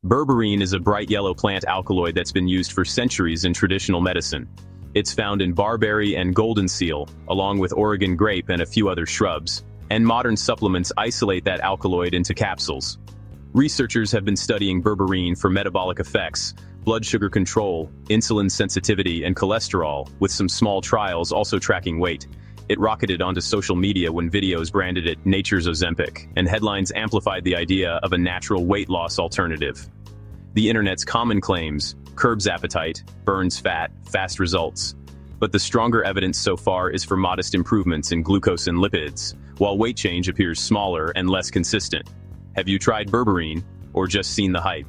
Berberine is a bright yellow plant alkaloid that's been used for centuries in traditional medicine. It's found in barberry and golden seal, along with Oregon grape and a few other shrubs, and modern supplements isolate that alkaloid into capsules. Researchers have been studying berberine for metabolic effects, blood sugar control, insulin sensitivity, and cholesterol, with some small trials also tracking weight. It rocketed onto social media when videos branded it Nature's Ozempic, and headlines amplified the idea of a natural weight loss alternative. The internet's common claims: curbs appetite, burns fat, fast results. But the stronger evidence so far is for modest improvements in glucose and lipids, while weight change appears smaller and less consistent. Have you tried berberine, or just seen the hype?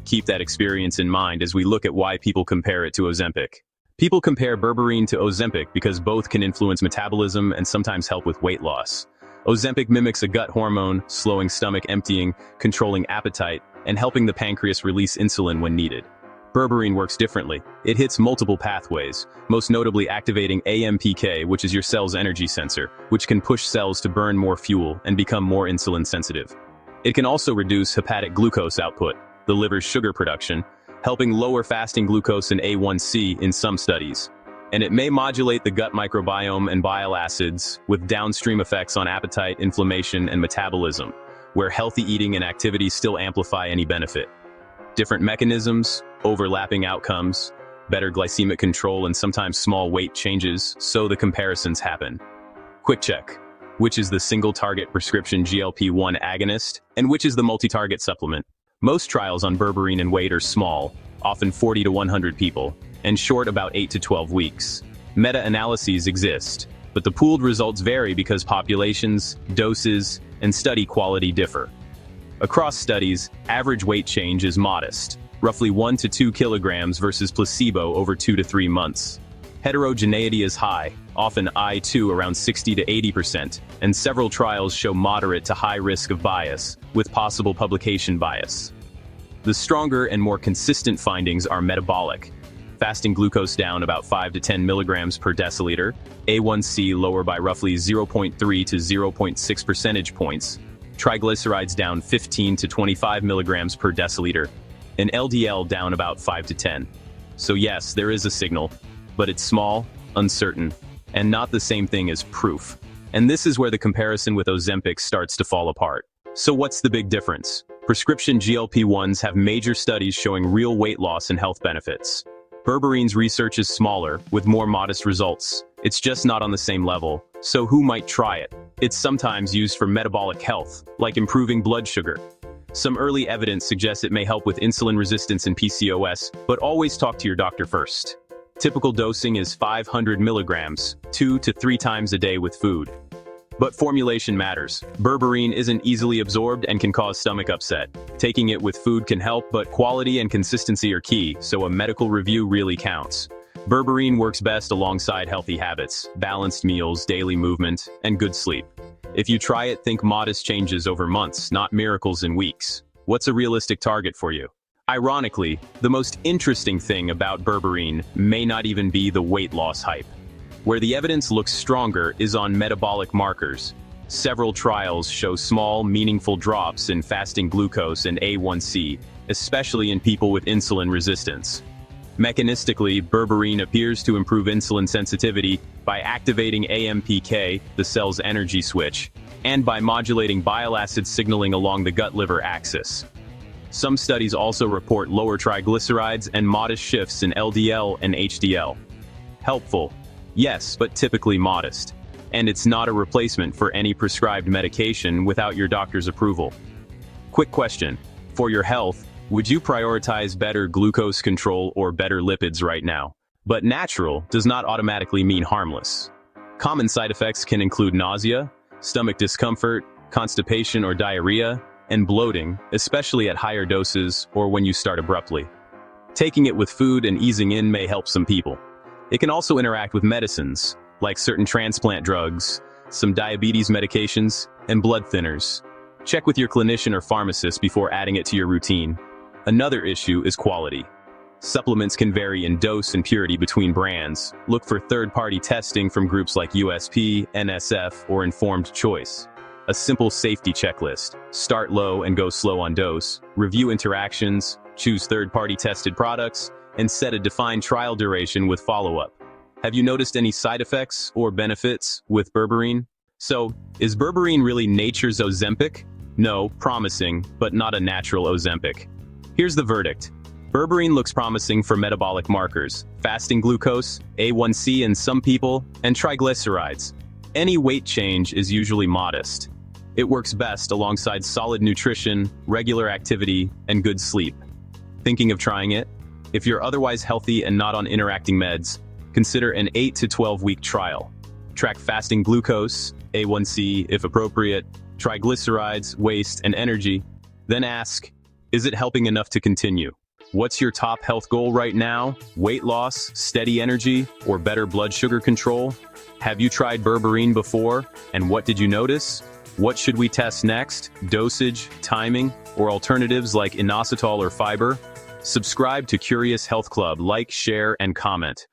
Keep that experience in mind as we look at why people compare it to Ozempic. People compare berberine to Ozempic because both can influence metabolism and sometimes help with weight loss. Ozempic mimics a gut hormone, slowing stomach emptying, controlling appetite, and helping the pancreas release insulin when needed. Berberine works differently. It hits multiple pathways, most notably activating AMPK, which is your cell's energy sensor, which can push cells to burn more fuel and become more insulin sensitive. It can also reduce hepatic glucose output, the liver's sugar production, helping lower fasting glucose and A1C in some studies. And it may modulate the gut microbiome and bile acids, with downstream effects on appetite, inflammation, and metabolism, where healthy eating and activity still amplify any benefit. Different mechanisms, overlapping outcomes, better glycemic control, and sometimes small weight changes, so the comparisons happen. Quick check. Which is the single-target prescription GLP-1 agonist, and which is the multi-target supplement? Most trials on berberine and weight are small, often 40 to 100 people, and short about 8 to 12 weeks. Meta-analyses exist, but the pooled results vary because populations, doses, and study quality differ. Across studies, average weight change is modest, roughly 1 to 2 kilograms versus placebo over 2 to 3 months. Heterogeneity is high, often I2 around 60 to 80%, and several trials show moderate to high risk of bias, with possible publication bias. The stronger and more consistent findings are metabolic. Fasting glucose down about 5 to 10 milligrams per deciliter, A1C lower by roughly 0.3 to 0.6 percentage points, triglycerides down 15 to 25 milligrams per deciliter, and LDL down about 5 to 10. So yes, there is a signal, but it's small, uncertain, and not the same thing as proof. And this is where the comparison with Ozempic starts to fall apart. So what's the big difference? Prescription GLP-1s have major studies showing real weight loss and health benefits. Berberine's research is smaller, with more modest results. It's just not on the same level. So who might try it? It's sometimes used for metabolic health, like improving blood sugar. Some early evidence suggests it may help with insulin resistance and PCOS, but always talk to your doctor first. Typical dosing is 500 milligrams, 2 to 3 times a day with food. But formulation matters. Berberine isn't easily absorbed and can cause stomach upset. Taking it with food can help, but quality and consistency are key, so a medical review really counts. Berberine works best alongside healthy habits, balanced meals, daily movement, and good sleep. If you try it, think modest changes over months, not miracles in weeks. What's a realistic target for you? Ironically, the most interesting thing about berberine may not even be the weight loss hype. Where the evidence looks stronger is on metabolic markers. Several trials show small, meaningful drops in fasting glucose and A1C, especially in people with insulin resistance. Mechanistically, berberine appears to improve insulin sensitivity by activating AMPK, the cell's energy switch, and by modulating bile acid signaling along the gut-liver axis. Some studies also report lower triglycerides and modest shifts in LDL and HDL. Helpful, yes, but typically modest. And it's not a replacement for any prescribed medication without your doctor's approval. Quick question: for your health, would you prioritize better glucose control or better lipids right now? But natural does not automatically mean harmless. Common side effects can include nausea, stomach discomfort, constipation or diarrhea, and bloating, especially at higher doses or when you start abruptly. Taking it with food and easing in may help some people. It can also interact with medicines, like certain transplant drugs, some diabetes medications, and blood thinners. Check with your clinician or pharmacist before adding it to your routine. Another issue is quality. Supplements can vary in dose and purity between brands. Look for third-party testing from groups like USP, NSF, or Informed Choice. A simple safety checklist. Start low and go slow on dose. Review interactions. Choose third-party tested products. And set a defined trial duration with follow-up. Have you noticed any side effects or benefits with Berberine? So, is Berberine really nature's Ozempic? No, promising, but not a natural Ozempic. Here's the verdict. Berberine looks promising for metabolic markers, fasting glucose, A1C in some people, and triglycerides. Any weight change is usually modest. It works best alongside solid nutrition, regular activity, and good sleep. Thinking of trying it? If you're otherwise healthy and not on interacting meds, consider an 8 to 12-week trial. Track fasting glucose, A1C if appropriate, triglycerides, waste, and energy. Then ask, is it helping enough to continue? What's your top health goal right now? Weight loss, steady energy, or better blood sugar control? Have you tried Berberine before, and what did you notice? What should we test next? Dosage, timing, or alternatives like inositol or fiber? Subscribe to Curious Health Club, like, share, and comment.